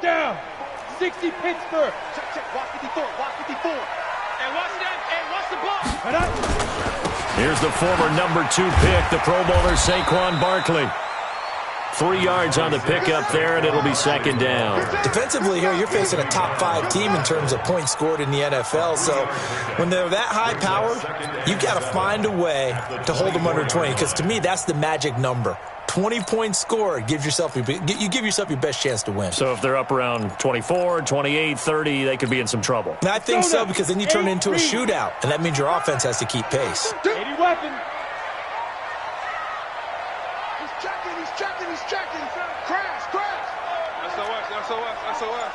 down. 60 Pittsburgh. Check. Watch 54. And watch that. And watch the ball. Here's the former number 2 pick, the Pro Bowler Saquon Barkley. 3 yards on the pickup there, and it'll be second down. Defensively here, you're facing a top 5 team in terms of points scored in the NFL. So when they're that high powered, you've got to find a way to hold them under 20. Because to me, that's the magic number. 20 points scored gives yourself you give yourself your best chance to win. So if they're up around 24, 28, 30, they could be in some trouble. And I think so, because then you turn it into a shootout, and that means your offense has to keep pace. 80 weapon. He's checking. Crash. SOS.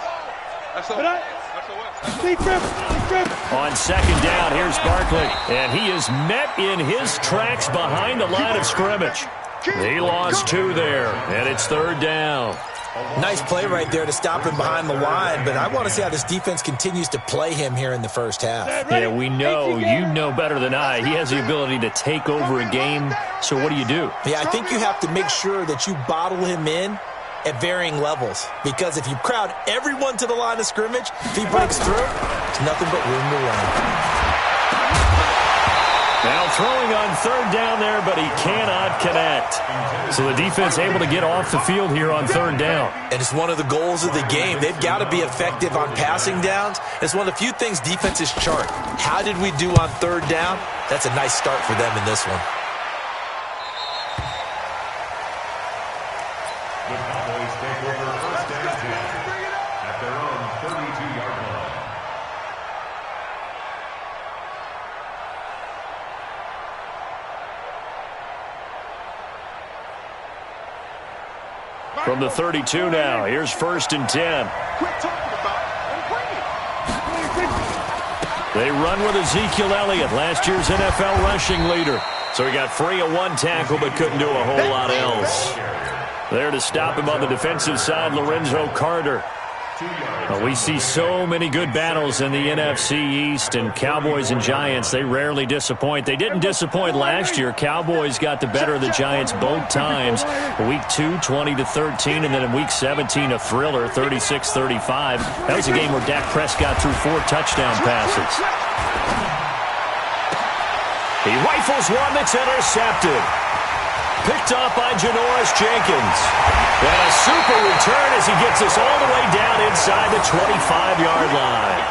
On second down, here's Barkley. And he is met in his tracks behind the line of scrimmage. He lost 2 there, and it's third down. Nice play right there to stop him behind the line, but I want to see how this defense continues to play him here in the first half. Yeah, we know, you know better than I, he has the ability to take over a game, so what do you do? Yeah, I think you have to make sure that you bottle him in at varying levels, because if you crowd everyone to the line of scrimmage, if he breaks through, it's nothing but room to run. Now throwing on third down there, but he cannot connect. So the defense able to get off the field here on third down. And it's one of the goals of the game. They've got to be effective on passing downs. It's one of the few things defenses chart. How did we do on third down? That's a nice start for them in this one. The Cowboys take over first and 10 at their own 32-yard line. From the 32 now, here's first and 10. They run with Ezekiel Elliott, last year's NFL rushing leader. So he got free of 1 tackle but couldn't do a whole lot else. There to stop him on the defensive side, Lorenzo Carter. Well, we see so many good battles in the NFC East, and Cowboys and Giants, they rarely disappoint. They didn't disappoint last year. Cowboys got the better of the Giants both times. Week 2, 20-13, and then in Week 17, a thriller, 36-35. That was a game where Dak Prescott threw 4 touchdown passes. He rifles one that's intercepted. Picked off by Janoris Jenkins. And a super return as he gets us all the way down inside the 25-yard line.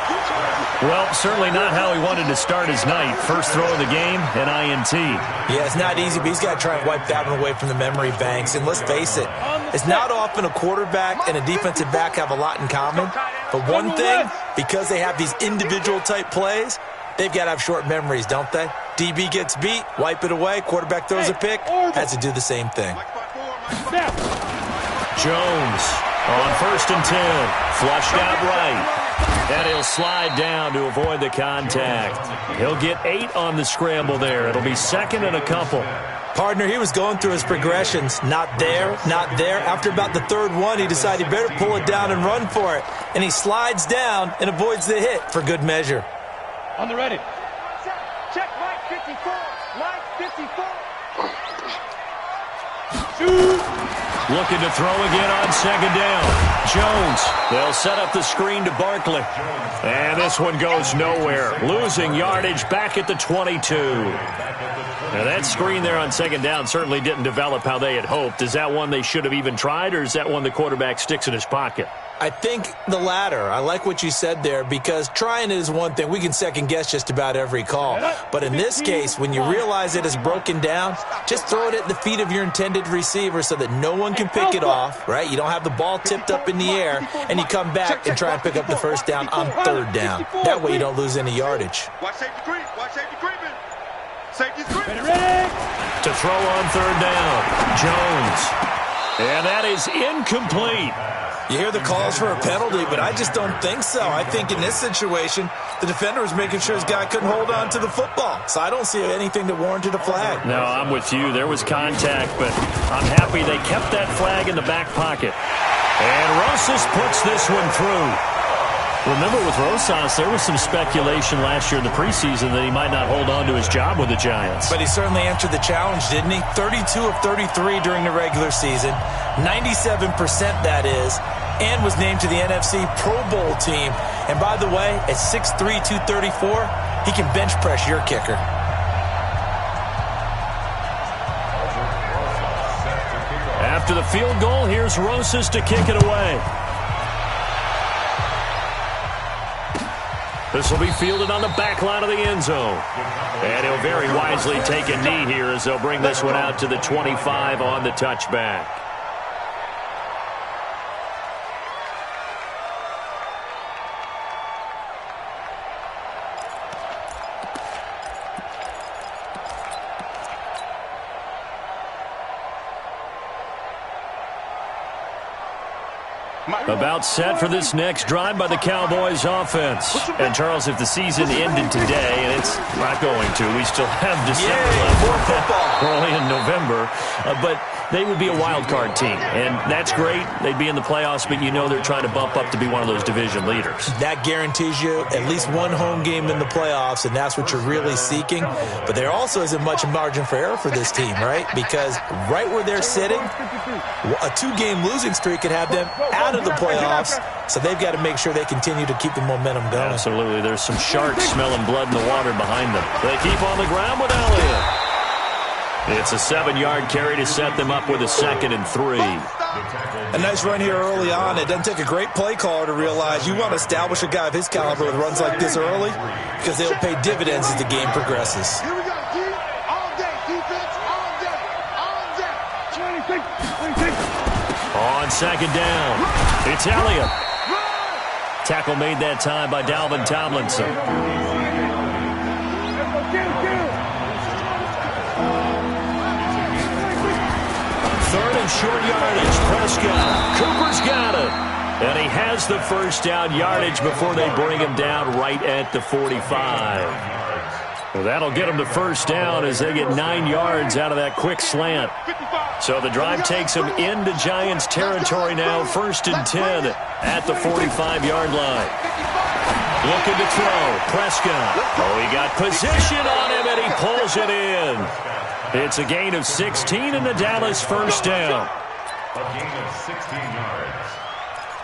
Well, certainly not how he wanted to start his night. First throw of the game, an INT. Yeah, it's not easy, but he's got to try and wipe that one away from the memory banks. And let's face it, it's not often a quarterback and a defensive back have a lot in common. But one thing, because they have these individual-type plays, they've got to have short memories, don't they? DB gets beat, wipe it away, quarterback throws a pick, has to do the same thing. Jones on first and 10, flushed out right. And he'll slide down to avoid the contact. He'll get 8 on the scramble there. It'll be second and a couple. Partner, he was going through his progressions. Not there, not there. After about the third one, he decided he better pull it down and run for it. And he slides down and avoids the hit for good measure. On the ready. Check Mike 54. Mike 54. Shoot. Looking to throw again on second down. Jones. They'll set up the screen to Barkley. And this one goes nowhere. Losing yardage back at the 22. Now that screen there on second down certainly didn't develop how they had hoped. Is that one they should have even tried, or is that one the quarterback sticks in his pocket? I think the latter. I like what you said there, because trying it is one thing. We can second guess just about every call. But in this case, when you realize it is broken down, just throw it at the feet of your intended receiver so that no one can pick it off, right? You don't have the ball tipped up in the air, and you come back and try and pick up the first down on third down. That way you don't lose any yardage. Watch safety creep. Watch safety creeping. Safety's creeping. To throw on third down, Jones. And that is incomplete. You hear the calls for a penalty, but I just don't think so. I think in this situation, the defender was making sure his guy couldn't hold on to the football. So I don't see anything that warranted a flag. No, I'm with you. There was contact, but I'm happy they kept that flag in the back pocket. And Rosas puts this one through. Remember, with Rosas, there was some speculation last year in the preseason that he might not hold on to his job with the Giants. But he certainly answered the challenge, didn't he? 32 of 33 during the regular season. 97% that is. and was named to the NFC Pro Bowl team. And by the way, at 6'3", 234, he can bench press your kicker. After the field goal, here's Rosas to kick it away. This will be fielded on the back line of the end zone. And he'll very wisely take a knee here as they'll bring this one out to the 25 on the touchback. About set for this next drive by the Cowboys offense. And, Charles, if the season ended today, and it's not going to, we still have December left. We're only in November. But they would be a wild card team. And that's great. They'd be in the playoffs, but you know they're trying to bump up to be one of those division leaders. That guarantees you at least one home game in the playoffs, and that's what you're really seeking. But there also isn't much margin for error for this team, right? Because right where they're sitting, a two-game losing streak could have them out of the playoffs, so they've got to make sure they continue to keep the momentum going. Absolutely. There's some sharks smelling blood in the water behind them. They keep on the ground with Elliott. It's a 7-yard carry to set them up with a 2nd and 3. A nice run here early on. It doesn't take a great play caller to realize you want to establish a guy of his caliber with runs like this early because they'll pay dividends as the game progresses. Here we go, D. All day. Defense, all day. All day. 26. On 2nd down, it's Elliott. Tackle made that time by Dalvin Tomlinson. 3rd and short yardage. Prescott. Cooper's got it. And he has the first down yardage before they bring him down right at the 45. Well, that'll get them to first down as they get 9 yards out of that quick slant. So the drive takes them into Giants territory now. 1st and 10 at the 45-yard line. Looking to throw. Prescott. Oh, he got position on him, and he pulls it in. It's a gain of 16 and the Dallas first down. A gain of 16 yards.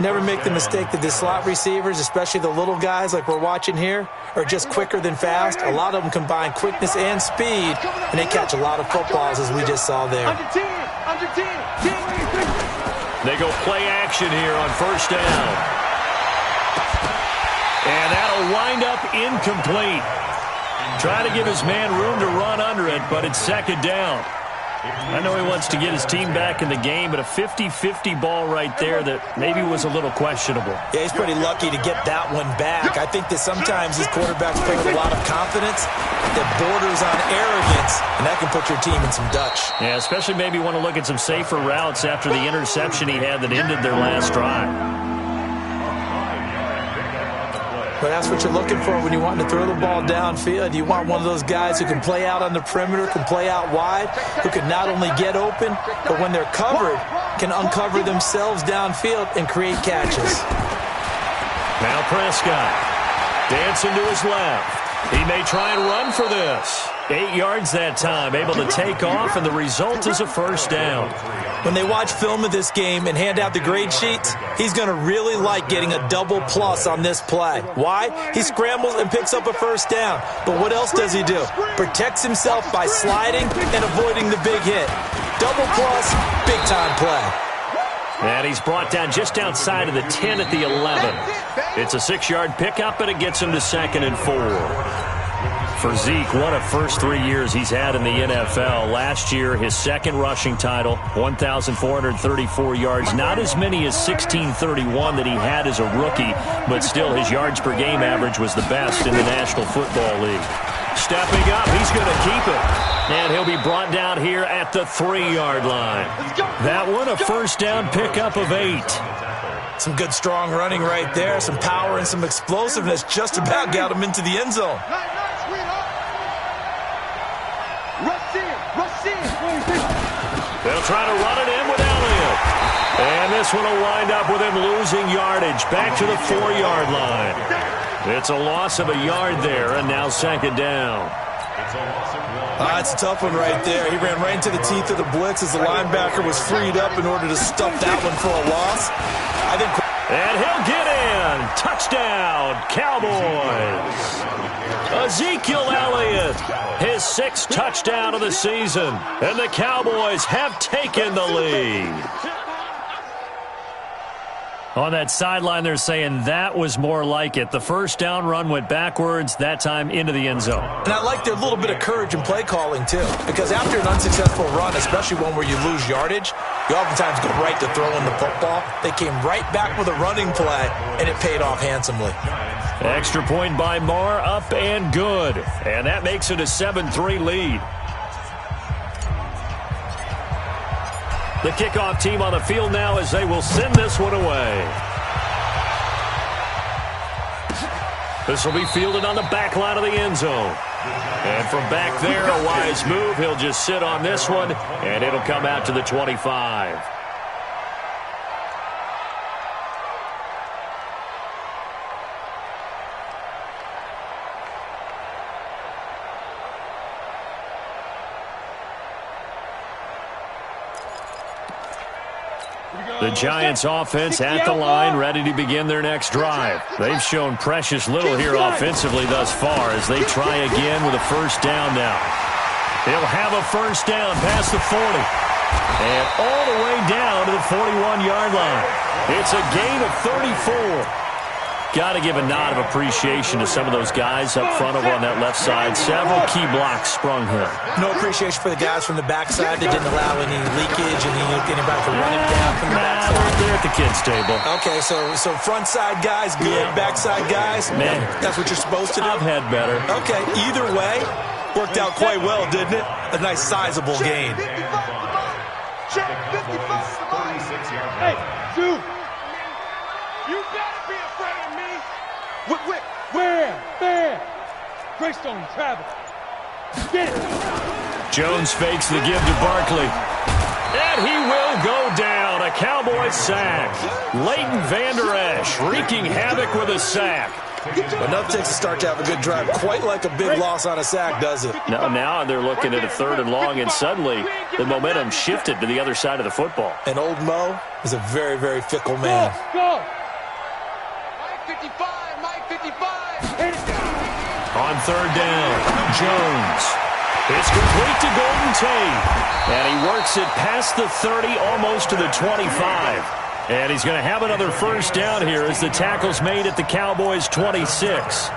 Never make the mistake that the slot receivers, especially the little guys like we're watching here, are just quicker than fast. A lot of them combine quickness and speed, and they catch a lot of footballs, as we just saw there. Under 10. They go play action here on first down. And that'll wind up incomplete. Trying to give his man room to run under it, but it's 2nd down. I know he wants to get his team back in the game, but a 50-50 ball right there that maybe was a little questionable. Yeah, he's pretty lucky to get that one back. I think that sometimes these quarterbacks play with a lot of confidence that borders on arrogance, and that can put your team in some Dutch. Yeah, especially maybe want to look at some safer routes after the interception he had that ended their last drive. But that's what you're looking for when you want to throw the ball downfield. You want one of those guys who can play out on the perimeter, can play out wide, who can not only get open, but when they're covered, can uncover themselves downfield and create catches. Now Prescott dancing to his left. He may try and run for this. 8 yards that time, able to take off, and the result is a first down. When they watch film of this game and hand out the grade sheets, he's going to really like getting a double plus on this play. Why? He scrambles and picks up a first down. But what else does he do? Protects himself by sliding and avoiding the big hit. Double plus, big-time play. And he's brought down just outside of the 10 at the 11. It's a 6-yard pickup, and it gets him to 2nd and 4. For Zeke, what a first 3 years he's had in the NFL. Last year, his 2nd rushing title, 1,434 yards. Not as many as 1,631 that he had as a rookie, but still his yards per game average was the best in the National Football League. Stepping up, he's going to keep it. And he'll be brought down here at the 3-yard line. That one, a first down pickup of 8. Some good, strong running right there. Some power and some explosiveness just about got him into the end zone. They'll try to run it in with Elliott. And this one will wind up with him losing yardage back to the 4-yard line. It's a loss of a yard there, and now 2nd down. It's a tough one right there. He ran right into the teeth of the blitz as the linebacker was freed up in order to stuff that one for a loss. I think... And he'll get in. Touchdown, Cowboys. Ezekiel Elliott, his 6th touchdown of the season. And the Cowboys have taken the lead. On that sideline, they're saying that was more like it. The first down run went backwards, that time into the end zone. And I like their little bit of courage in play calling, too. Because after an unsuccessful run, especially one where you lose yardage, you oftentimes go right to throwing the football. They came right back with a running play, and it paid off handsomely. Extra point by Marr, up and good. And that makes it a 7-3 lead. The kickoff team on the field now as they will send this one away. This will be fielded on the back line of the end zone. And from back there, a wise move. He'll just sit on this one, and it'll come out to the 25. The Giants offense at the line, ready to begin their next drive. They've shown precious little here offensively thus far as they try again with a first down now. They'll have a first down past the 40. And all the way down to the 41-yard line. It's a gain of 34. Got to give a nod of appreciation to some of those guys up front over on that left side. Several key blocks sprung here. No appreciation for the guys from the backside that didn't allow any leakage and anybody to run it down from the backside. They're at the kids' table. Okay, so front side guys, good. Backside guys, man, that's what you're supposed to do. I've had better. Okay, either way, worked out quite well, didn't it? A nice sizable gain. Check 55. 36-yard Hey, line. dude. You gotta be afraid of me. Where? Greystone, travel. Get it. Jones fakes the give to Barkley. And he will go down. A Cowboys sack. Leighton Vander Esch wreaking havoc with a sack. Enough takes a start to have a good drive. Quite like a big loss on a sack, does it? Now they're looking at a 3rd and long, and suddenly the momentum shifted to the other side of the football. And old Mo is a very, very fickle man. Go. Mike 55. On 3rd down, Jones. It's complete to Golden Tate. And he works it past the 30, almost to the 25. And he's going to have another first down here as the tackle's made at the Cowboys' 26.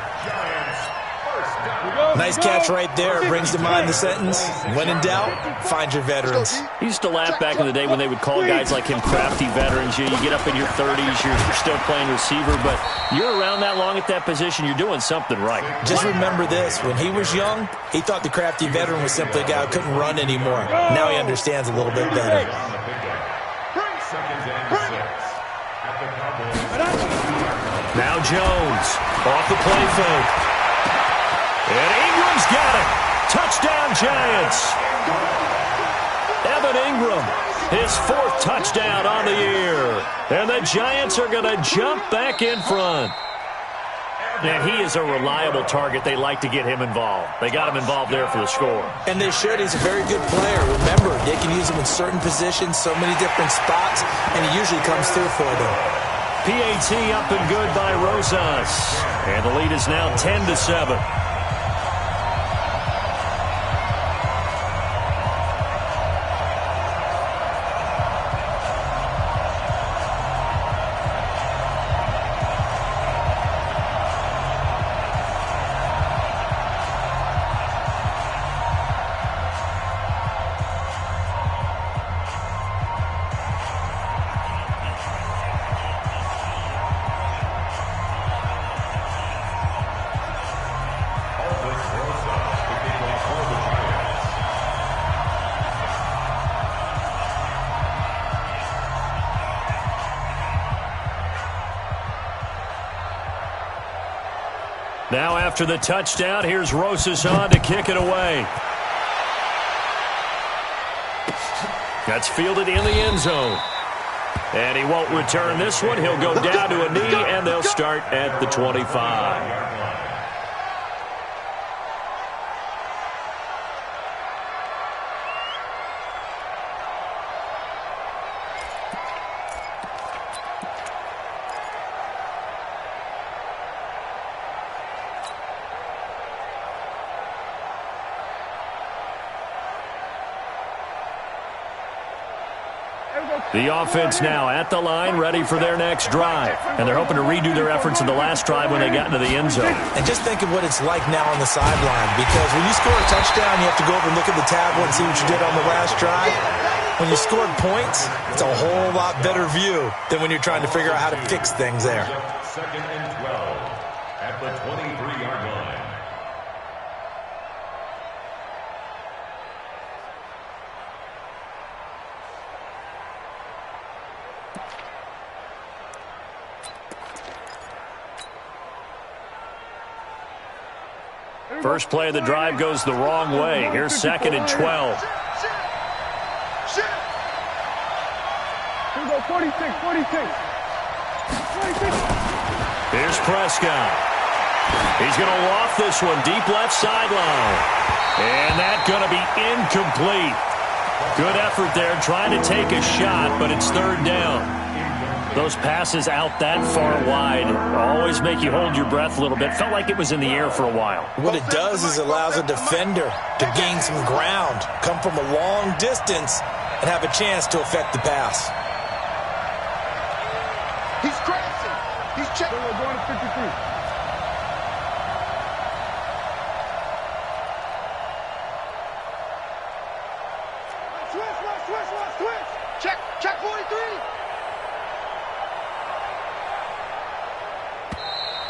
Nice catch right there. Brings to mind the sentence, when in doubt, find your veterans. He used to laugh back in the day when they would call guys like him crafty veterans. You get up in your 30s, you're still playing receiver, but you're around that long at that position, you're doing something right. Just remember this. When he was young, he thought the crafty veteran was simply a guy who couldn't run anymore. Now he understands a little bit better. Now Jones off the play fake. And Ingram's got it. Touchdown, Giants. Evan Ingram, his 4th touchdown on the year. And the Giants are going to jump back in front. And he is a reliable target. They like to get him involved. They got him involved there for the score. And they should. He's a very good player. Remember, they can use him in certain positions, so many different spots, and he usually comes through for them. PAT up and good by Rosas. And the lead is now 10-7. Now after the touchdown, here's Rosas on to kick it away. That's fielded in the end zone. And he won't return this one. He'll go down to a knee, and they'll start at the 25. The offense now at the line, ready for their next drive. And they're hoping to redo their efforts in the last drive when they got into the end zone. And just think of what it's like now on the sideline, because when you score a touchdown, you have to go over and look at the tablet and see what you did on the last drive. When you scored points, it's a whole lot better view than when you're trying to figure out how to fix things there. Second and 12 at the 23-yard line. First play of the drive goes the wrong way. Here's second and 12. Here we go, 46. Here's Prescott. He's going to loft this one deep left sideline. And that's going to be incomplete. Good effort there trying to take a shot, but it's third down. Those passes out that far wide always make you hold your breath a little bit. Felt like it was in the air for a while. What it does is it allows a defender to gain some ground, come from a long distance, and have a chance to affect the pass. He's crashing. He's checking. We're going to 53. Switch. Check 43.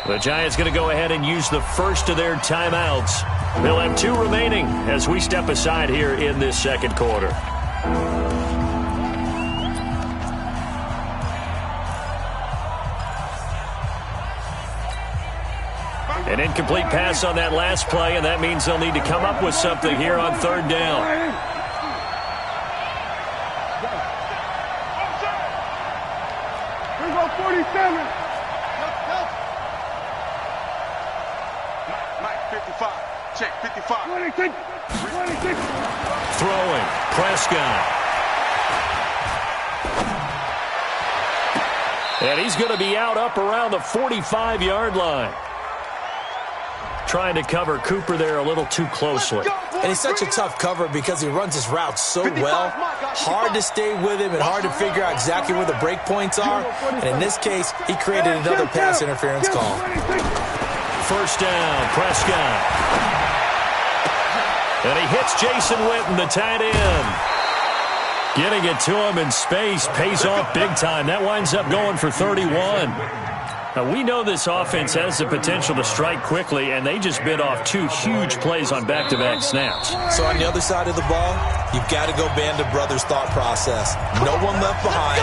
The Giants going to go ahead and use the first of their timeouts. They'll have 2 remaining as we step aside here in this second quarter. An incomplete pass on that last play, and that means they'll need to come up with something here on third down. Here we go, 47. Mike, 55. Check, 55. 26. Throwing, Prescott. And he's going to be out up around the 45-yard line. Trying to cover Cooper there a little too closely. And he's such a tough cover because he runs his route so well. Hard to stay with him and hard to figure out exactly where the break points are. And in this case, he created another pass interference call. First down, Prescott. And he hits Jason Witten, the tight end. Getting it to him in space pays off big time. That winds up going for 31. Now, we know this offense has the potential to strike quickly, and they just bit off 2 huge plays on back-to-back snaps. So on the other side of the ball, you've got to go Band of Brothers thought process. No one left behind,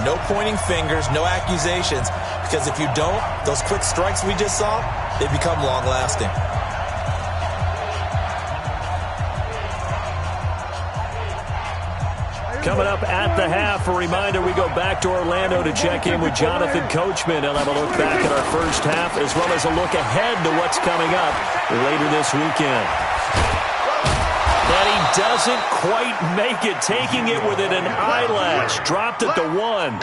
no pointing fingers, no accusations, because if you don't, those quick strikes we just saw, they become long-lasting. Coming up at the half, a reminder, we go back to Orlando to check in with Jonathan Coachman. He'll have a look back at our first half as well as a look ahead to what's coming up later this weekend. And he doesn't quite make it, taking it within an eyelash. Dropped at the 1.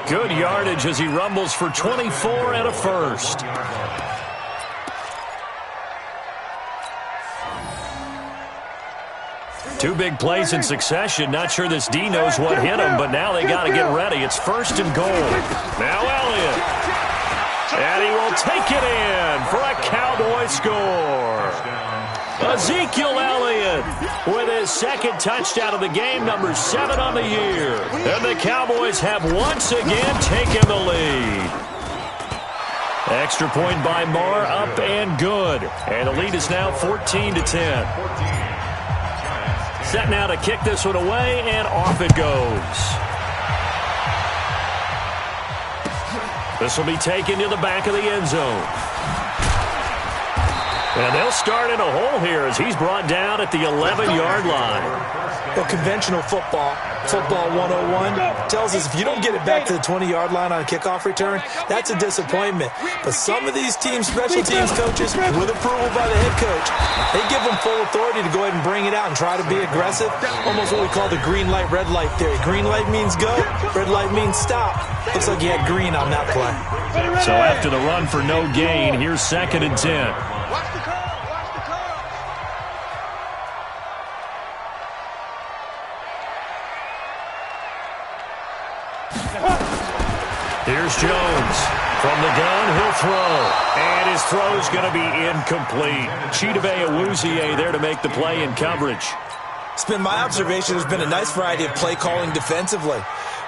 Good yardage as he rumbles for 24 and a first. Two big plays in succession. Not sure this D knows what hit him, but now they got to get ready. It's first and goal. Now Elliott. And he will take it in for a Cowboy score. Ezekiel Elliott with his second touchdown of the game, number 7 on the year. And the Cowboys have once again taken the lead. Extra point by Marr, up and good. And the lead is now 14-10. Set now to kick this one away, and off it goes. This will be taken to the back of the end zone. And they'll start in a hole here as he's brought down at the 11-yard line. Well, conventional football 101, tells us if you don't get it back to the 20-yard line on a kickoff return, that's a disappointment. But some of these teams, special teams coaches, with approval by the head coach, they give them full authority to go ahead and bring it out and try to be aggressive. Almost what we call the green light, red light theory. Green light means go, red light means stop. Looks like you had green on that play. So after the run for no gain, here's 2nd and 10. Watch the curve. Watch the curve. Here's Jones. From the gun, he'll throw. And his throw's going to be incomplete. Chidobe Awuzie there to make the play in coverage. It's been my observation there's been a nice variety of play calling defensively.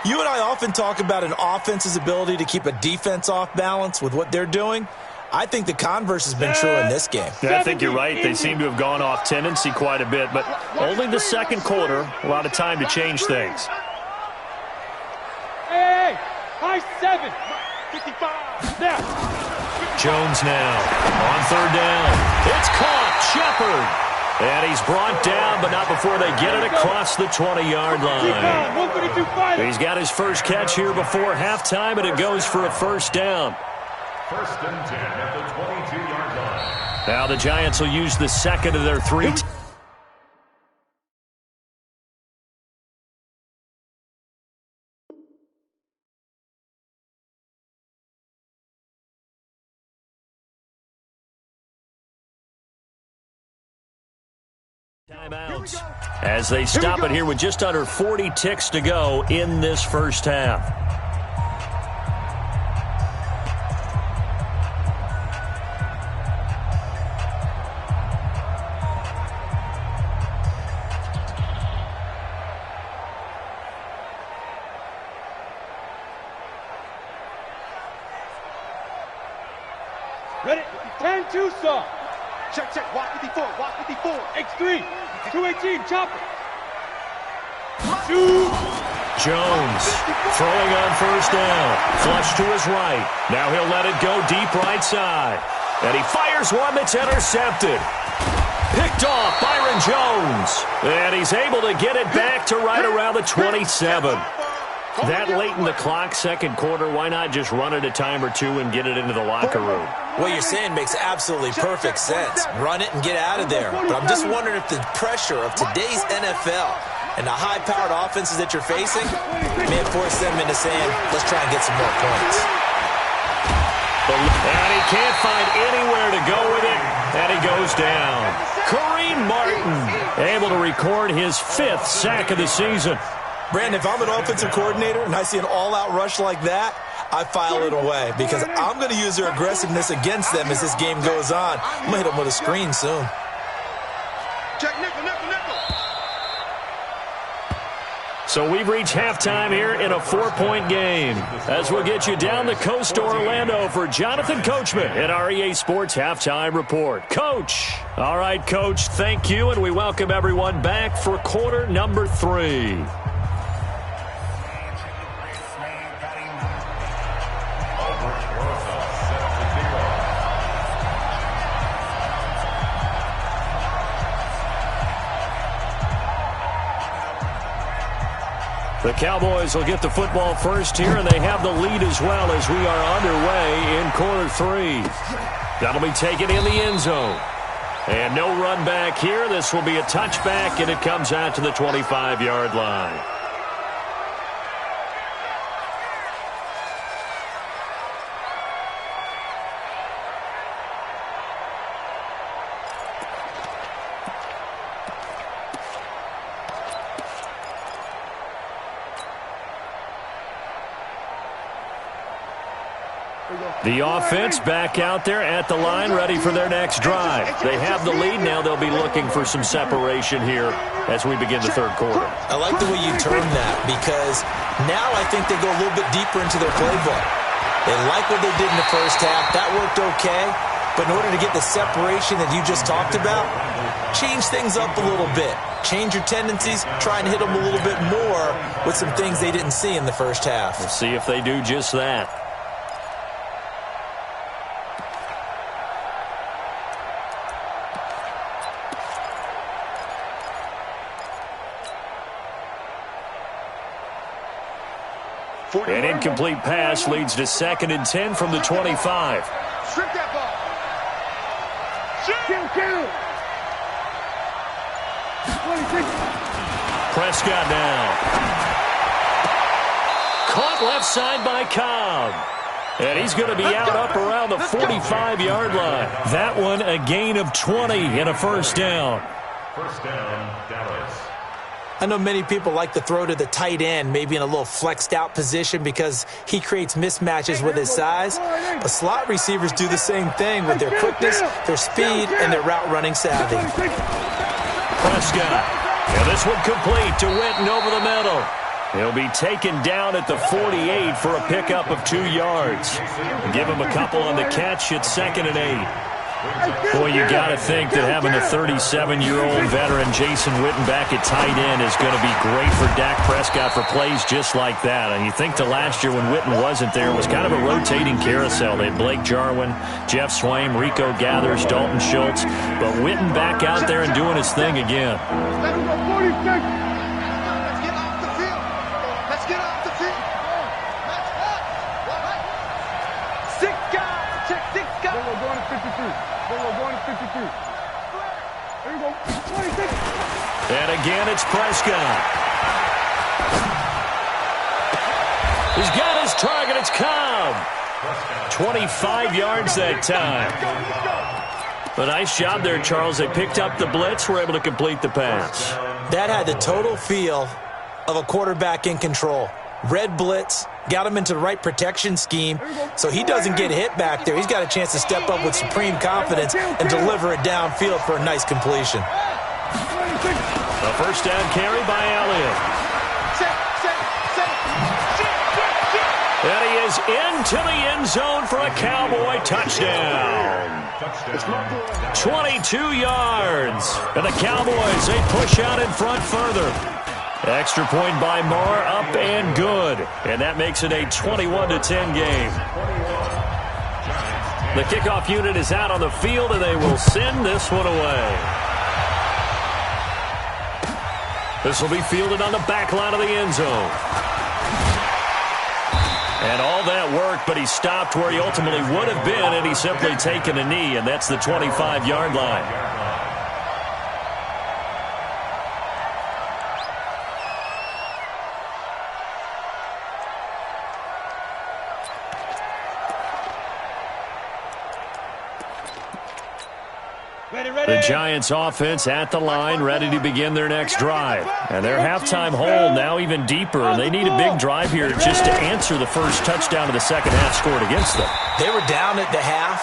You and I often talk about an offense's ability to keep a defense off balance with what they're doing. I think the converse has been true in this game. Yeah, I think you're right. They seem to have gone off tendency quite a bit, but only the second quarter, a lot of time to change things. Hey, high 7. 55. Now. Jones now on third down. It's caught. Shepard. And he's brought down, but not before they get it across the 20-yard line. He's got his first catch here before halftime, and it goes for a first down. First and 10 at the 22-yard line. Now the Giants will use the second of their three timeouts as they stop it here with just under 40 ticks to go in this first half. Ready? 10-2 saw. Check, check. Walk 54. Walk 54. X3. 218. Chopper. Jones throwing on first down. Flush to his right. Now he'll let it go deep right side. And he fires one that's intercepted. Picked off Byron Jones. And he's able to get it back to right around the 27. That late in the clock, second quarter, why not just run it a time or two and get it into the locker room? What you're saying makes absolutely perfect sense. Run it and get out of there. But I'm just wondering if the pressure of today's NFL and the high-powered offenses that you're facing may have forced them into saying, let's try and get some more points. And he can't find anywhere to go with it, and he goes down. Kareem Martin able to record his 5th sack of the season. Brandon, if I'm an offensive coordinator and I see an all-out rush like that, I file it away because I'm going to use their aggressiveness against them as this game goes on. I'm going to hit them with a screen soon. Check nickel, nickel, nickel. So we've reached halftime here in a 4-point game. As we'll get you down the coast to Orlando for Jonathan Coachman at our EA Sports Halftime Report. Coach. All right, Coach, thank you, and we welcome everyone back for quarter number 3. The Cowboys will get the football first here, and they have the lead as well as we are underway in quarter 3. That'll be taken in the end zone. And no run back here. This will be a touchback, and it comes out to the 25-yard line. The offense back out there at the line, ready for their next drive. They have the lead. Now they'll be looking for some separation here as we begin the third quarter. I like the way you term that because now I think they go a little bit deeper into their playbook. They like what they did in the first half. That worked okay. But in order to get the separation that you just talked about, change things up a little bit. Change your tendencies. Try and hit them a little bit more with some things they didn't see in the first half. We'll see if they do just that. An incomplete pass leads to 2nd and 10 from the 25. Strip that ball. Kill. 26. Prescott now. Caught left side by Cobb. And he's going to be out up around the 45-yard line. That one a gain of 20 and a first down. First down, Dallas. I know many people like to throw to the tight end, maybe in a little flexed out position because he creates mismatches with his size. But slot receivers do the same thing with their quickness, their speed, and their route running savvy. Prescott. And this one complete to Witten over the middle. He'll be taken down at the 48 for a pickup of 2 yards. Give him a couple on the catch. It's 2nd and 8. Boy, you got to think that having the 37-year-old veteran Jason Witten back at tight end is going to be great for Dak Prescott for plays just like that. And you think the last year when Witten wasn't there was kind of a rotating carousel. They had Blake Jarwin, Jeff Swaim, Rico Gathers, Dalton Schultz. But Witten back out there and doing his thing again. And again, it's Prescott. He's got his target. It's Cobb. 25 yards that time. A nice job there, Charles. They picked up the blitz, were able to complete the pass. That had the total feel of a quarterback in control. Red blitz, got him into the right protection scheme, so he doesn't get hit back there. He's got a chance to step up with supreme confidence and deliver it downfield for a nice completion. A first down carry by Elliott. And he is into the end zone for a Cowboy touchdown. 22 yards. And the Cowboys, they push out in front further. Extra point by Moore, up and good. And that makes it a 21-10 game. The kickoff unit is out on the field, and they will send this one away. This will be fielded on the back line of the end zone. And all that work, but he stopped where he ultimately would have been, and he's simply taken a knee, and that's the 25-yard line. The Giants offense at the line, ready to begin their next drive. And their halftime hole now even deeper. And they need a big drive here just to answer the first touchdown of the second half scored against them. They were down at the half.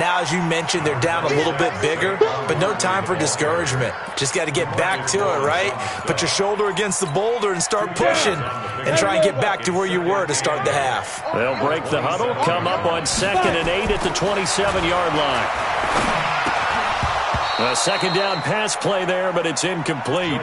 Now, as you mentioned, they're down a little bit bigger, but no time for discouragement. Just got to get back to it, right? Put your shoulder against the boulder and start pushing and try and get back to where you were to start the half. They'll break the huddle, come up on 2nd and 8 at the 27-yard line. A second down pass play there, but it's incomplete.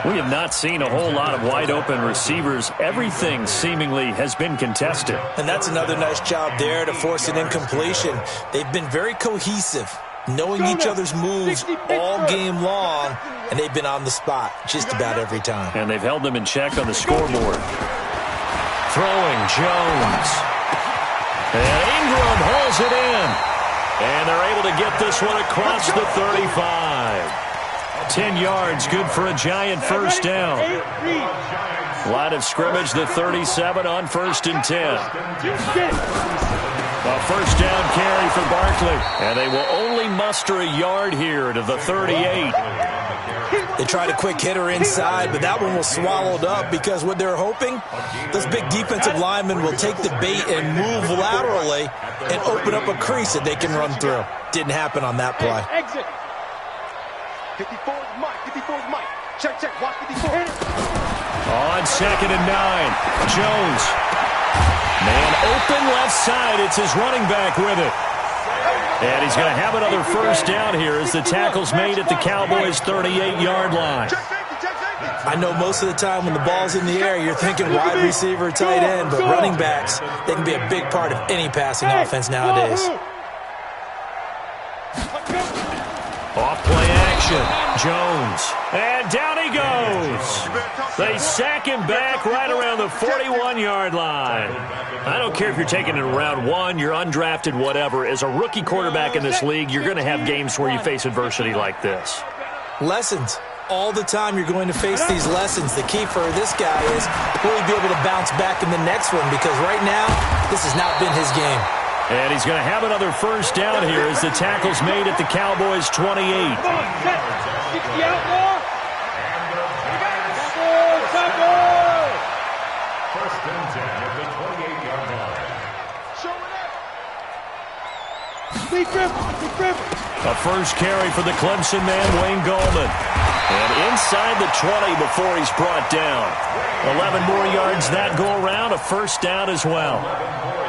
We have not seen a whole lot of wide-open receivers. Everything seemingly has been contested. And that's another nice job there to force an incompletion. They've been very cohesive, knowing each other's moves all game long, and they've been on the spot just about every time. And they've held them in check on the scoreboard. Throwing Jones. And Ingram holds it in. And they're able to get this one across the 35. 10 yards, good for a Giant first down. Line of scrimmage, the 37 on 1st and 10. A first down carry for Barkley. And they will only muster a yard here to the 38. They tried a quick hitter inside, but that one was swallowed up because what they're hoping, those big defensive linemen will take the bait and move laterally and open up a crease that they can run through. Didn't happen on that play. Exit. 54's Mike. 54's Mike. Check, check. Watch 54. On 2nd and 9. Jones. Man open left side. It's his running back with it. And he's going to have another first down here as the tackle's made at the Cowboys' 38-yard line. I know most of the time when the ball's in the air, you're thinking wide receiver, tight end, but running backs, they can be a big part of any passing offense nowadays. Off play action. Jones. And down he goes. They sack him back right around the 41-yard line. I don't care if you're taking it in round 1, you're undrafted, whatever. As a rookie quarterback in this league, you're going to have games where you face adversity like this. Lessons. All the time you're going to face these lessons. The key for this guy is will he be able to bounce back in the next one, because right now, this has not been his game. And he's going to have another first down here as the tackle's made at the Cowboys' 28. Be careful. Be careful. A first carry for the Clemson man, Wayne Gallman. And inside the 20 before he's brought down. 11 more yards that go around, a first down as well.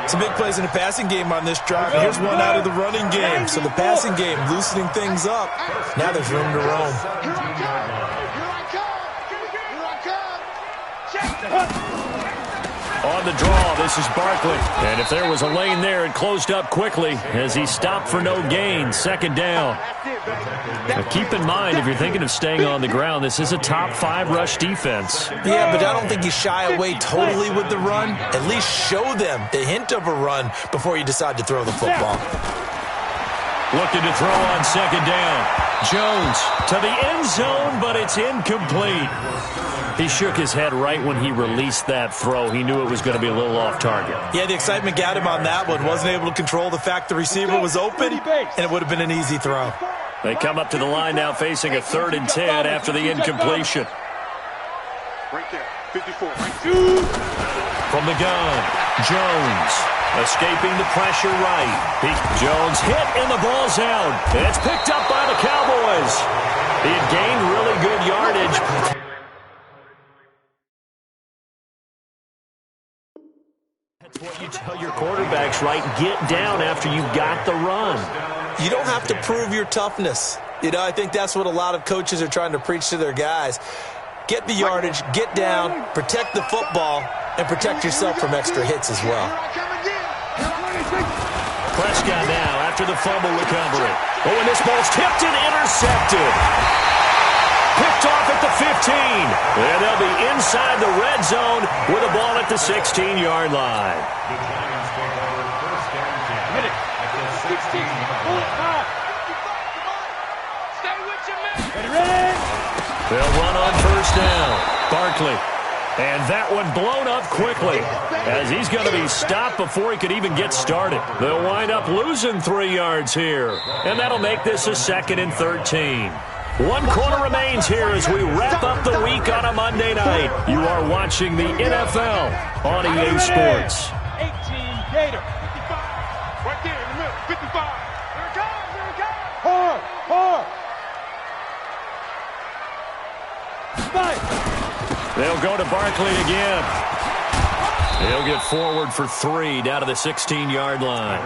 Some big plays in the passing game on this drive. Here's one out of the running game. So the passing game loosening things up. Now there's room to roam. Here I come. Here I come. Here I come. Check. On the draw, this is Barkley. And if there was a lane there, it closed up quickly as he stopped for no gain. Second down. Now keep in mind, if you're thinking of staying on the ground, this is a top 5 rush defense. Yeah, but I don't think you shy away totally with the run. At least show them the hint of a run before you decide to throw the football. Looking to throw on second down. Jones to the end zone, but it's incomplete. He shook his head right when he released that throw. He knew it was going to be a little off target. Yeah, the excitement got him on that one. Wasn't able to control the fact the receiver was open, and it would have been an easy throw. They come up to the line now facing a 3rd and 10 after the incompletion. Right there. 54. From the gun, Jones escaping the pressure right. Jones hit and the ball's out. And it's picked up by the Cowboys. He had gained really good yardage. That's what you tell your quarterbacks, right? Get down after you got the run. You don't have to prove your toughness. You know, I think that's what a lot of coaches are trying to preach to their guys. Get the yardage, get down, protect the football, and protect yourself from extra hits as well. Prescott now after the fumble recovery. Oh, and this ball's tipped and intercepted. Picked off at the 15. And they'll be inside the red zone with a ball at the 16-yard line. The Giants take over first down 10 Hit it. at the 16. 16. Pull it high. Stay with your man. Ready? They'll run on first down. Barkley. And that one blown up quickly as he's going to be stopped before he could even get started. They'll wind up losing 3 yards here. And that'll make this a 2nd and 13. 1 quarter remains here as we wrap up the week on a Monday night. You are watching the NFL on EA Sports. 18 Gator. 55. Right there in the middle. 55. Here it comes. Here it comes. Hard. Hard. 5. They'll go to Barkley again. He'll get forward for 3 down to the 16-yard line.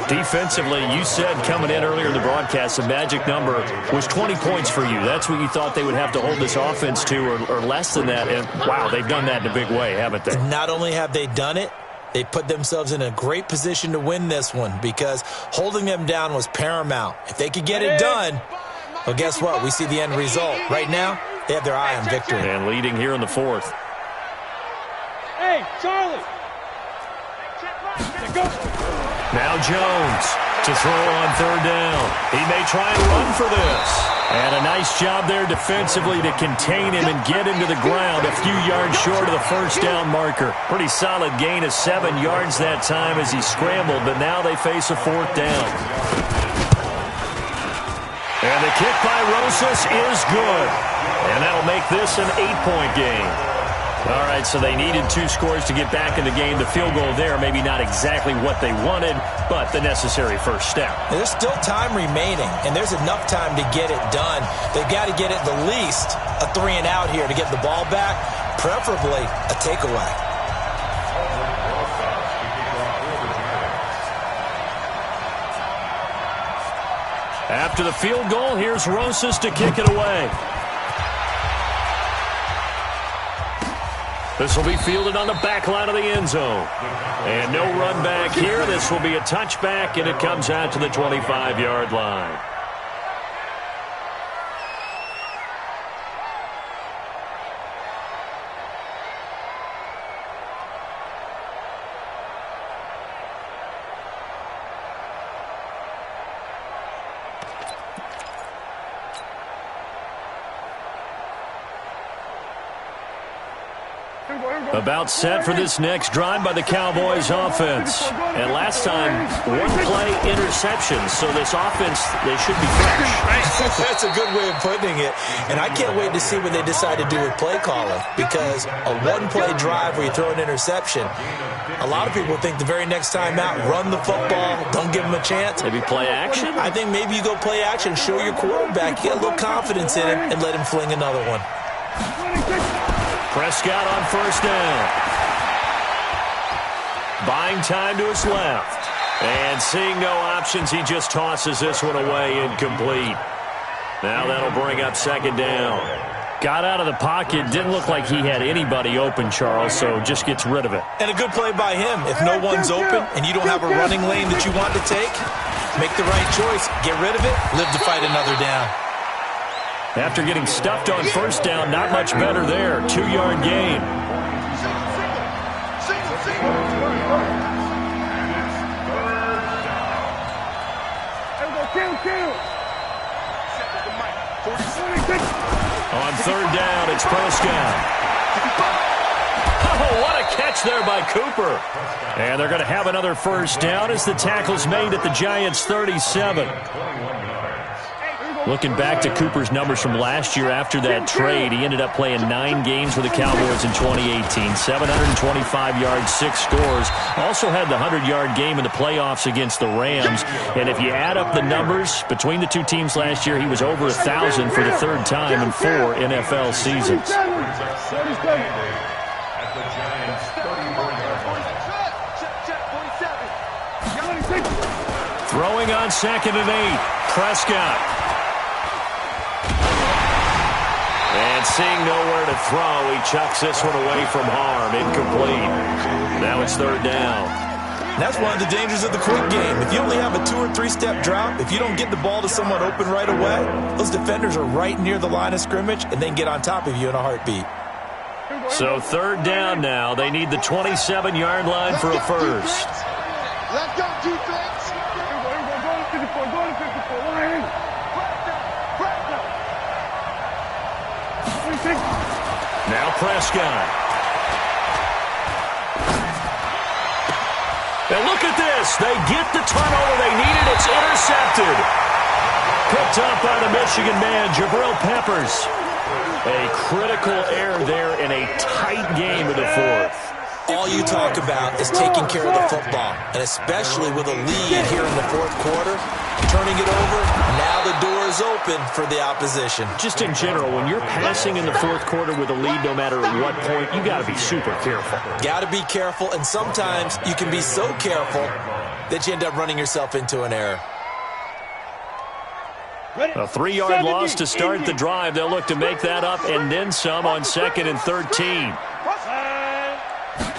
Defensively, you said coming in earlier in the broadcast, the magic number was 20 points for you. That's what you thought they would have to hold this offense to, or less than that. And, wow, they've done that in a big way, haven't they? Not only have they done it, they put themselves in a great position to win this one because holding them down was paramount. If they could get it done, well, guess what? We see the end result. Right now, they have their eye on victory. And leading here in the 4th. Hey, Charlie. Go. Now Jones to throw on 3rd down. He may try and run for this. And a nice job there defensively to contain him and get him to the ground a few yards short of the first down marker. Pretty solid gain of 7 yards that time as he scrambled, but now they face a 4th down. And the kick by Rosas is good. And that'll make this an 8-point game. All right, so they needed 2 scores to get back in the game. The field goal there, maybe not exactly what they wanted, but the necessary first step. There's still time remaining, and there's enough time to get it done. They've got to get at the least a 3 and out here to get the ball back, preferably a takeaway. After the field goal, here's Rosas to kick it away. This will be fielded on the back line of the end zone. And no run back here. This will be a touchback, and it comes out to the 25-yard line. About set for this next drive by the Cowboys offense. And last time, one play interception. So this offense, they should be fresh. That's a good way of putting it. And I can't wait to see what they decide to do with play calling. Because a one-play drive where you throw an interception, a lot of people think the very next time out, run the football, don't give them a chance. Maybe play action? I think maybe you go play action, show your quarterback, get a little confidence in him, and let him fling another one. Prescott on first down. Buying time to his left. And seeing no options, he just tosses this one away, incomplete. Now that'll bring up second down. Got out of the pocket, didn't look like he had anybody open, Charles, so just gets rid of it. And a good play by him. If no one's open and you don't have a running lane that you want to take, make the right choice. Get rid of it, live to fight another down. After getting stuffed on first down, not much better there. 2-yard gain. On third down, it's Prescott. Oh, what a catch there by Cooper. And they're going to have another first down as the tackle's made at the Giants' 37. Looking back to Cooper's numbers from last year after that trade, he ended up playing 9 games for the Cowboys in 2018. 725 yards, 6 scores. Also had the 100-yard game in the playoffs against the Rams. And if you add up the numbers between the two teams last year, he was over 1,000 for the third time in 4 NFL seasons. Throwing on second and 8, Prescott. And seeing nowhere to throw, he chucks this one away from harm. Incomplete. Now it's third down. That's one of the dangers of the quick game. If you only have a 2- or 3-step drop, if you don't get the ball to someone open right away, those defenders are right near the line of scrimmage and then get on top of you in a heartbeat. So third down now. They need the 27-yard line for a first. Let's go, defense. Now Prescott. And look at this. They get the turnover they needed. It's intercepted. Picked up by the Michigan man, Jabril Peppers. A critical error there in a tight game of the fourth. All you talk about is taking care of the football, and especially with a lead here in the fourth quarter, turning it over, now the door is open for the opposition. Just in general, when you're passing in the fourth quarter with a lead, no matter at what point, you got to be super careful. Got to be careful, and sometimes you can be so careful that you end up running yourself into an error. A 3-yard loss to start the drive. They'll look to make that up and then some on second and 13.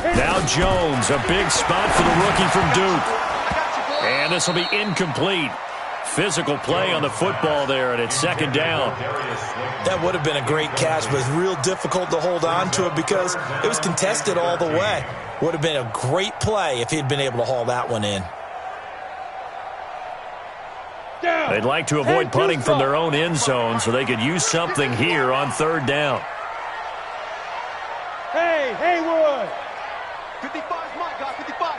Now Jones, a big spot for the rookie from Duke. And this will be incomplete. Physical play on the football there, and it's second down. That would have been a great catch, but it's real difficult to hold on to it because it was contested all the way. Would have been a great play if he'd been able to haul that one in. They'd like to avoid punting from their own end zone so they could use something here on third down. Hey, Haywood! 55's my guy, 55.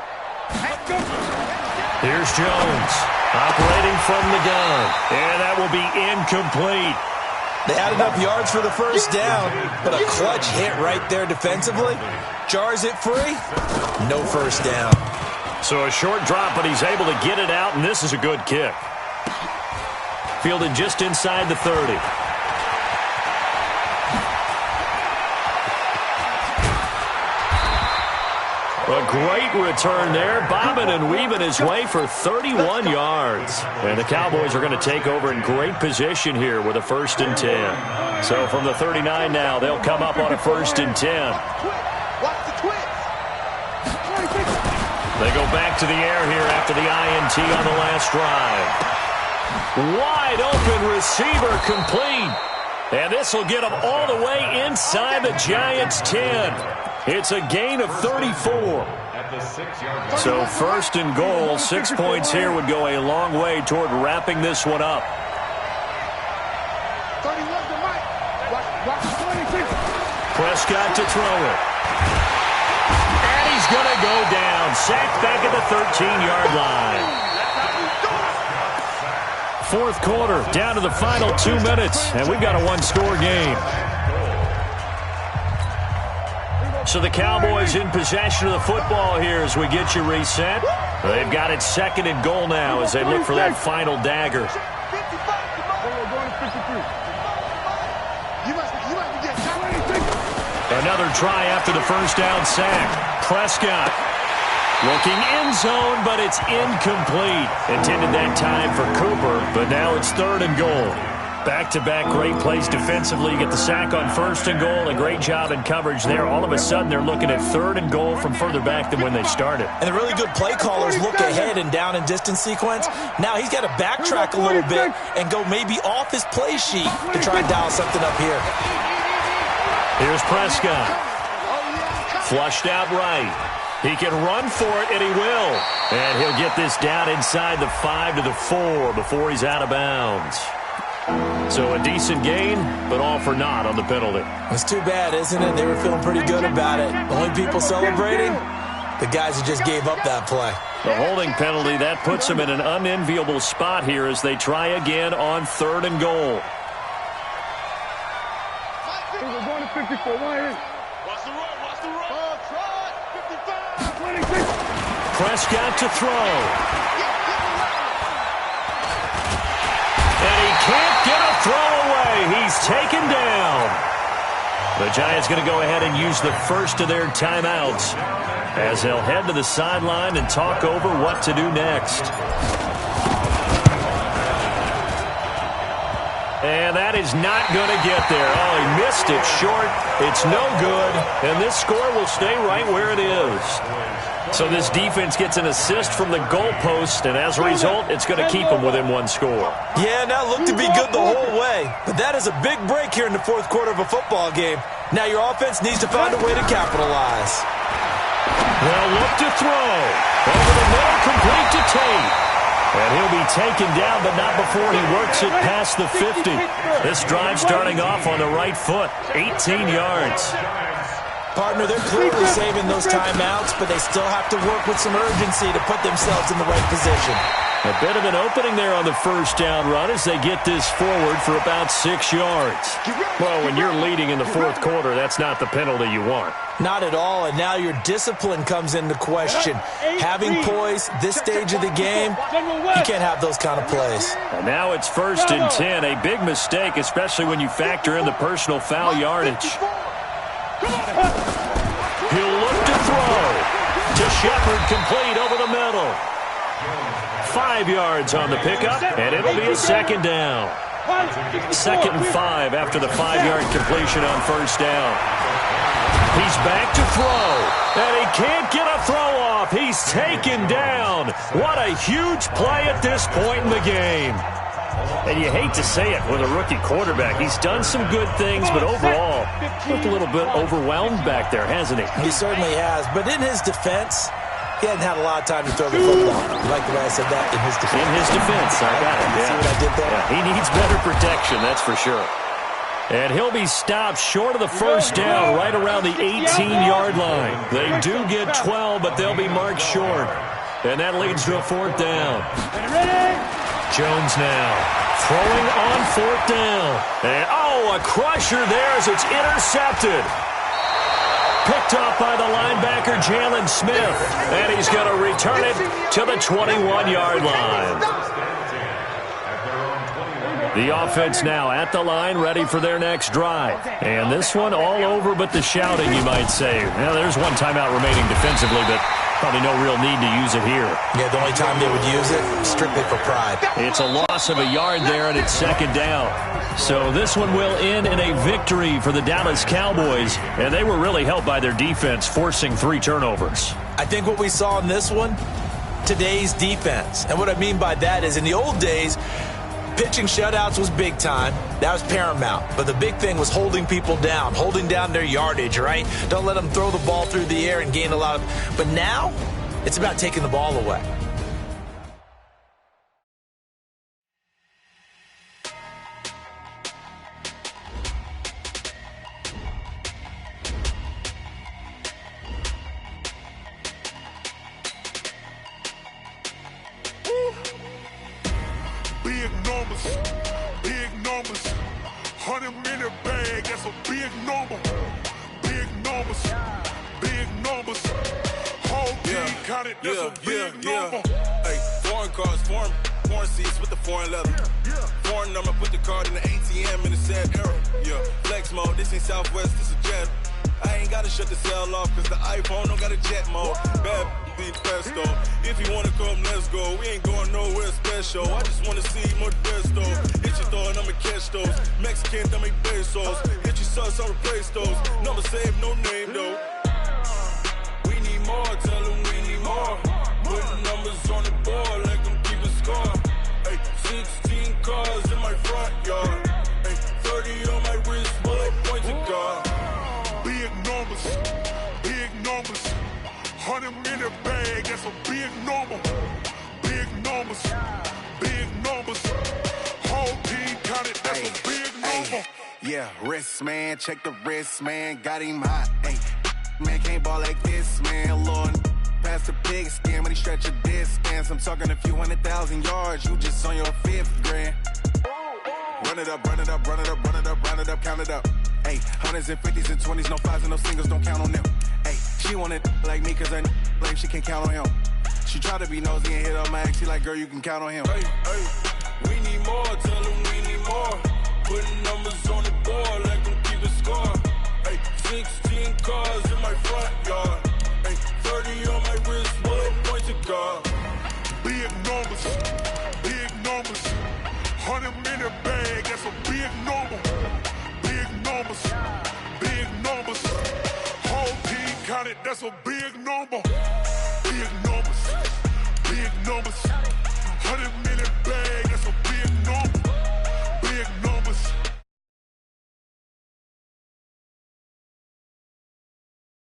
Here's Jones, operating from the gun. And that will be incomplete. They had enough yards for the first down, but a clutch hit right there defensively. Jars it free, no first down. So a short drop, but he's able to get it out, and this is a good kick. Fielded just inside the 30. A great return there, bobbing and weaving his way for 31 yards. And the Cowboys are going to take over in great position here with a 1st and 10. So from the 39 now, they'll come up on a 1st and 10. Watch the twist. They go back to the air here after the INT on the last drive. Wide open receiver complete. And this will get them all the way inside the Giants' 10. It's a gain of 34. So 1st and goal, 6 points here would go a long way toward wrapping this one up. 31 to Mike. Watch 26. Prescott to throw it. And he's going to go down. Sacked back at the 13-yard line. Fourth quarter, down to the final 2 minutes, and we've got a one-score game. So the Cowboys in possession of the football here as we get you reset. They've got it second and goal now as they look for that final dagger. Another try after the first down sack. Prescott looking end zone, but it's incomplete. Intended that time for Cooper, but now it's third and goal. Back-to-back great plays defensively. You get the sack on first and goal. A great job in coverage there. All of a sudden, they're looking at third and goal from further back than when they started. And the really good play callers look ahead and down and distance sequence. Now he's got to backtrack a little bit and go maybe off his play sheet to try and dial something up here. Here's Prescott. Flushed out right. He can run for it, and he will. And he'll get this down inside the 5 to the 4 before he's out of bounds. So a decent gain, but all for naught on the penalty. It's too bad, isn't it? They were feeling pretty good about it. Only people celebrating, the guys who just gave up that play. The holding penalty, that puts them in an unenviable spot here as they try again on third and goal. We're going to 54. Watch the run. Watch the run. Try it. 55. 26. Prescott to throw. And he can't get a throw away. He's taken down. The Giants going to go ahead and use the first of their timeouts as they'll head to the sideline and talk over what to do next. And that is not going to get there. Oh, he missed it short. It's no good. And this score will stay right where it is. So this defense gets an assist from the goalpost, and as a result, it's going to keep them within one score. Yeah, that looked to be good the whole way. But that is a big break here in the fourth quarter of a football game. Now your offense needs to find a way to capitalize. They'll look to throw. Over the middle, complete to Tate. And he'll be taken down, but not before he works it past the 50. This drive starting off on the right foot, 18 yards. Partner, they're clearly saving those timeouts, but they still have to work with some urgency to put themselves in the right position. A bit of an opening there on the first down run as they get this forward for about 6 yards. Well, when you're leading in the fourth quarter, that's not the penalty you want. Not at all, and now your discipline comes into question. Having poise this stage of the game, you can't have those kind of plays. And now it's 1st and 10, a big mistake, especially when you factor in the personal foul yardage. He'll look to throw. To Shepard, complete over the middle. 5 yards on the pickup, and it'll be a second down. 2nd and 5 after the 5-yard completion on first down. He's back to throw, and he can't get a throw off. He's taken down. What a huge play at this point in the game. And you hate to say it with a rookie quarterback. He's done some good things, but overall, looked a little bit overwhelmed back there, hasn't he? He certainly has. But in his defense, he hadn't had a lot of time to throw the football. You like the way I said that? In his defense. In his defense, I got it. See what I did there? Yeah, he needs better protection, that's for sure. And he'll be stopped short of the first down right around the 18-yard line. They do get 12, but they'll be marked short. And that leads to a 4th down. Jones now throwing on 4th down. And, a crusher there as it's intercepted. Picked off by the linebacker, Jalen Smith. And he's going to return it to the 21-yard line. The offense now at the line, ready for their next drive. And this one all over but the shouting, you might say. Now, there's one timeout remaining defensively, but probably no real need to use it here. Yeah, the only time they would use it, strictly for pride. It's a loss of a yard there, and it's 2nd down. So this one will end in a victory for the Dallas Cowboys, and they were really helped by their defense, forcing 3 turnovers. I think what we saw in this one, today's defense. And what I mean by that is in the old days, pitching shutouts was big time. That was paramount. But the big thing was holding people down, holding down their yardage, right? Don't let them throw the ball through the air and gain a lot of... But now, it's about taking the ball away. numbers, big numbers. 100 minute bag, that's a big number. Big numbers, big numbers. Whole team counted, that's a big number. Hey, foreign cars, foreign seats with the foreign leather. Foreign number, put the card in the ATM in the sad era. Yeah, flex mode, this ain't Southwest, this a jet. I ain't gotta shut the cell off, cause the iPhone don't got a jet mode. Bad beat pesto. If you wanna come, let's go. We ain't going nowhere special. I just wanna see more Modesto. Hit your thought, I'ma catch those. Mexican, don't make pesos. Hit your sus, I'll replace those. Number saved, no name though. We need more, tell them we need more. Putting numbers on the board like I'm keeping score. Hey, 16 cars in my front yard. Hey, 30 on my wrist, bullet point to God. Big numbers, big numbers. 100 minute bag, that's a big number. Big numbers, big numbers. Whole team counted, that's a big number. Yeah, wrist man, check the wrist man, got him hot. Ay, man can't ball like this, man. Lord, past the pig skin, but he stretch a distance. I'm talking a few 100,000 yards, you just on your 5th grand. Run it up, run it up, run it up, run it up, run it up, count it up. Ay, hundreds and 50s and 20s, no 5s and no singles, don't count on them. Ay, she want it like me, cause I like she can't count on him. She try to be nosy and hit up my ex, she like, girl, you can count on him. Hey, hey, we need more, tell them we need more. Putting numbers on the board like I'm keeping score. Ay, 16 cars in my front yard. Ay, 30 on my wrist, bullet point to God. big numbers, big numbers. 100 minute bag, that's a big number. Big numbers, big numbers. Whole team counted, that's a big number. Big numbers, big numbers.